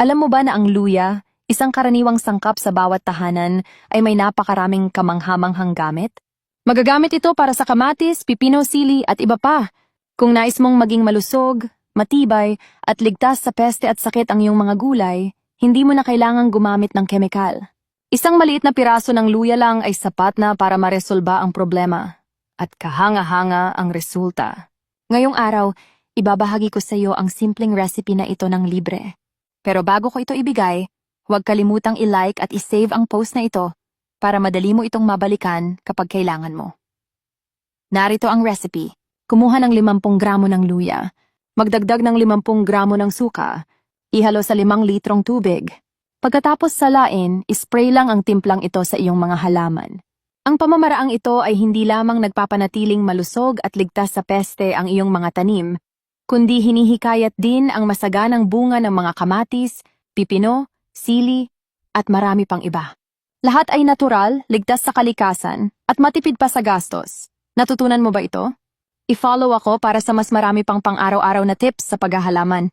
Alam mo ba na ang luya, isang karaniwang sangkap sa bawat tahanan, ay may napakaraming kamanghamanghang gamit? Magagamit ito para sa kamatis, pipino, sili at iba pa. Kung nais mong maging malusog, matibay, at ligtas sa peste at sakit ang iyong mga gulay, hindi mo na kailangang gumamit ng kemikal. Isang maliit na piraso ng luya lang ay sapat na para maresolba ang problema. At kahanga-hanga ang resulta. Ngayong araw, ibabahagi ko sa iyo ang simpleng recipe na ito ng libre. Pero bago ko ito ibigay, huwag kalimutang i-like at i-save ang post na ito para madali mo itong mabalikan kapag kailangan mo. Narito ang recipe. Kumuha ng 50 gramo ng luya. Magdagdag ng 50 gramo ng suka. Ihalo sa 5 litrong tubig. Pagkatapos salain, ispray lang ang timplang ito sa iyong mga halaman. Ang pamamaraang ito ay hindi lamang nagpapanatiling malusog at ligtas sa peste ang iyong mga tanim, kundi hinihikayat din ang masaganang bunga ng mga kamatis, pipino, sili, at marami pang iba. Lahat ay natural, ligtas sa kalikasan, at matipid pa sa gastos. Natutunan mo ba ito? I-follow ako para sa mas marami pang pang-araw-araw na tips sa paghahalaman.